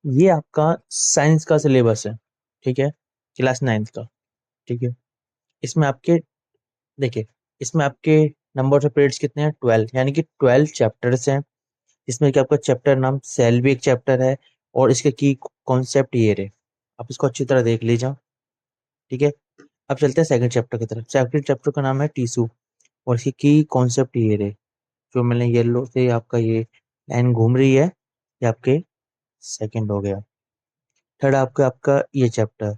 ये आपका साइंस का सिलेबस है, ठीक है, क्लास 9th का। ठीक है, इसमें आपके, देखिए, इसमें आपके नंबर ऑफ पीरियड्स कितने हैं? 12, यानी कि 12 चैप्टर्स हैं। इसमें कि आपका चैप्टर नाम सेल भी एक चैप्टर है, और इसके की कॉन्सेप्ट ये रहे, आप इसको अच्छी तरह देख लीजिए। ठीक है, अब चलते हैं सेकंड चैप्टर की तरफ। सेकंड चैप्टर का नाम है टीसू, और इसकी की कॉन्सेप्ट ये रहे, जो मैंने येलो से आपका ये लाइन घूम रही है, ये आपके सेकंड हो गया। थर्ड आपका आपका ये चैप्टर,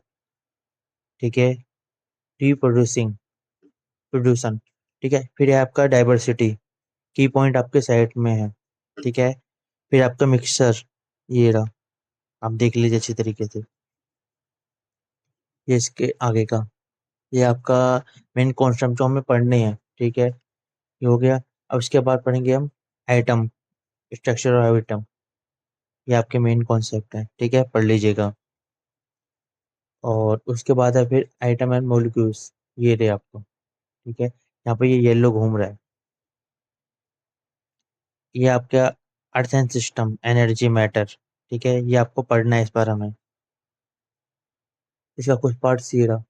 ठीक है, रिप्रोड्यूसिंग, प्रोड्यूसन। ठीक है, फिर है आपका डाइवर्सिटी, की पॉइंट आपके साइड में है। ठीक है, फिर आपका मिक्सचर, ये रहा, आप देख लीजिए अच्छी तरीके से। ये इसके आगे का, ये आपका मेन कॉन्सेप्ट जो हमें पढ़ने हैं। ठीक है, ये हो गया। अब इसके बाद पढ़ेंगे हम एटम, स्ट्रक्चर ऑफ एटम। ये आपके मेन कॉन्सेप्ट है, ठीक है, पढ़ लीजिएगा। और उसके बाद है फिर आइटम एंड मॉलिक्यूल्स, ये रहे आपको। ठीक है, यहाँ पे ये येलो घूम रहा है, ये आपका earth and system, energy matter. ठीक है, ये आपको पढ़ना है इस बार हमें, इसका कुछ पार्ट ये रहा।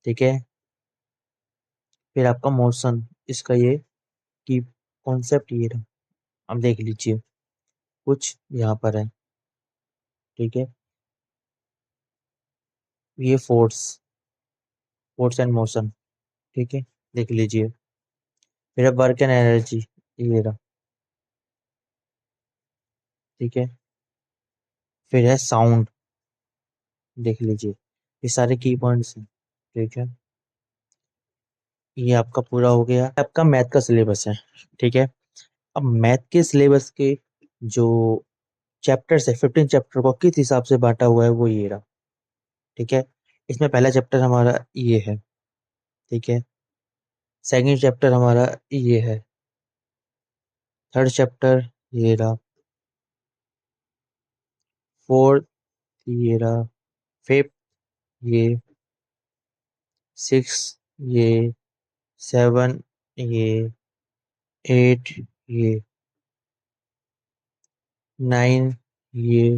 ठीक है, फिर आपका मोशन, इसका ये की कॉन्सेप्ट ये रहा, आप देख लीजिए, कुछ यहाँ पर है। ठीक है, ये फोर्स, फोर्स एंड मोशन, ठीक है, देख लीजिए। फिर है वर्क एंड एनर्जी, ये रहा। ठीक है, फिर है साउंड, देख लीजिए, ये सारे की पॉइंट्स हैं। ठीक है, ये आपका पूरा हो गया, आपका मैथ का सिलेबस है। ठीक है, अब मैथ के सिलेबस के जो चैप्टर्स है, 15 चैप्टर को किस हिसाब से बांटा हुआ है वो ये रहा। ठीक है, इसमें पहला चैप्टर हमारा ये है। ठीक है, सेकंड चैप्टर हमारा ये है। थर्ड चैप्टर ये रहा। फोर्थ ये रहा। फिफ्थ ये। सिक्स ये। सेवन ये। एट ये। नाइन ये।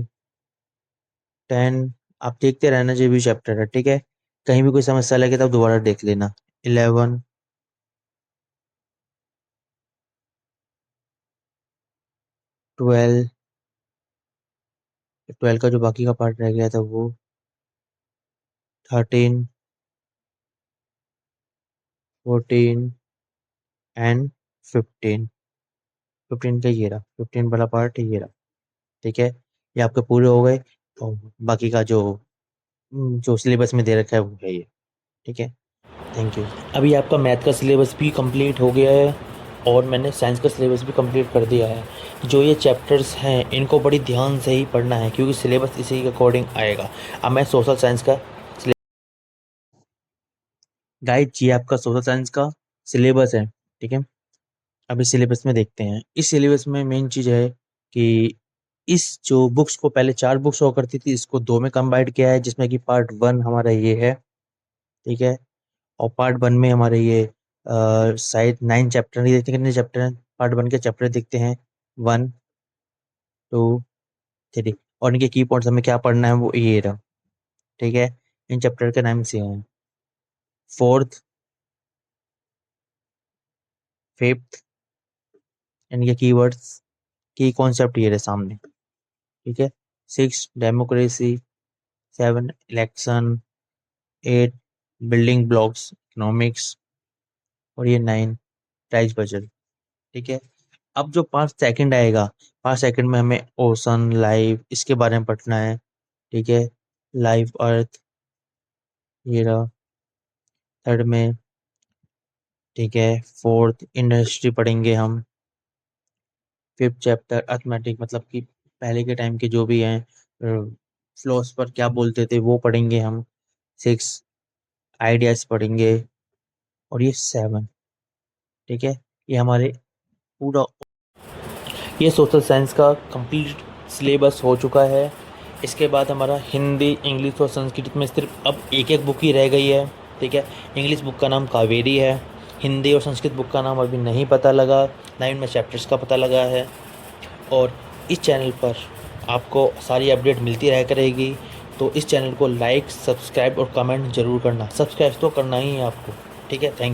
10, आप देखते रहना जो भी चैप्टर है। ठीक है, कहीं भी कोई समस्या लगे तब दोबारा देख लेना। 11, 12, 12 का जो बाकी का पार्ट रह गया था वो। 13, 14 एंड 15। 15 का ये रहा, 15 वाला पार्ट ये रहा। ठीक है, ये आपके पूरे हो गए, और बाकी का जो जो सिलेबस में दे रखा है वो है ये। ठीक है, थैंक यू। अभी आपका मैथ का सिलेबस भी कंप्लीट हो गया है, और मैंने साइंस का सिलेबस भी कंप्लीट कर दिया है। जो ये चैप्टर्स हैं इनको बड़ी ध्यान से ही पढ़ना है, क्योंकि सिलेबस इसी के अकॉर्डिंग आएगा। अब मैं सोशल साइंस का गाइड, जी आपका सोशल साइंस का सिलेबस है। ठीक है, अभी सिलेबस में देखते हैं। इस सिलेबस में मेन चीज़ है कि इस जो बुक्स को पहले 4 बुक्स हुआ करती थी, इसको 2 में कंबाइंड किया है, जिसमें कि पार्ट 1 हमारा ये है। ठीक है, और पार्ट 1 में हमारे ये शायद 9 चैप्टर नहीं, देखते कितने चैप्टर हैं पार्ट 1 के। चैप्टर देखते हैं 1, 2, 3, और इनके की पॉइंट्स हमें क्या पढ़ना है वो ये रहा। ठीक है, इन चैप्टर के नाम से हैं फोर्थ, फिफ्थ, इनके कीवर्ड्स, की कॉन्सेप्ट ये रहे सामने। ठीक है, 6 democracy, 7 election, 8 building blocks economics, और ये 9 प्राइस बजट। ठीक है, अब जो पार्ट सेकंड आएगा, पार्ट सेकंड में हमें ओशन लाइफ इसके बारे में पढ़ना है। ठीक है, लाइफ अर्थ ये रहा थर्ड में। ठीक है, फोर्थ इंडस्ट्री पढ़ेंगे हम। फिफ्थ चैप्टर अर्थमेटिक, मतलब कि पहले के टाइम के जो भी हैं फिलोसफर क्या बोलते थे वो पढ़ेंगे हम। सिक्स आइडियाज पढ़ेंगे, और ये 7। ठीक है, ये हमारे पूरा, ये सोशल साइंस का कंप्लीट सिलेबस हो चुका है। इसके बाद हमारा हिंदी, इंग्लिश और संस्कृत में सिर्फ अब एक एक बुक ही रह गई है। ठीक है, इंग्लिश बुक का नाम कावेरी है, हिंदी और संस्कृत बुक का नाम अभी नहीं पता लगा, ना ही उनमें चैप्टर्स का पता लगा है। और इस चैनल पर आपको सारी अपडेट मिलती रह करेगी। तो इस चैनल को लाइक, सब्सक्राइब और कमेंट ज़रूर करना। सब्सक्राइब तो करना ही है आपको। ठीक है, थैंक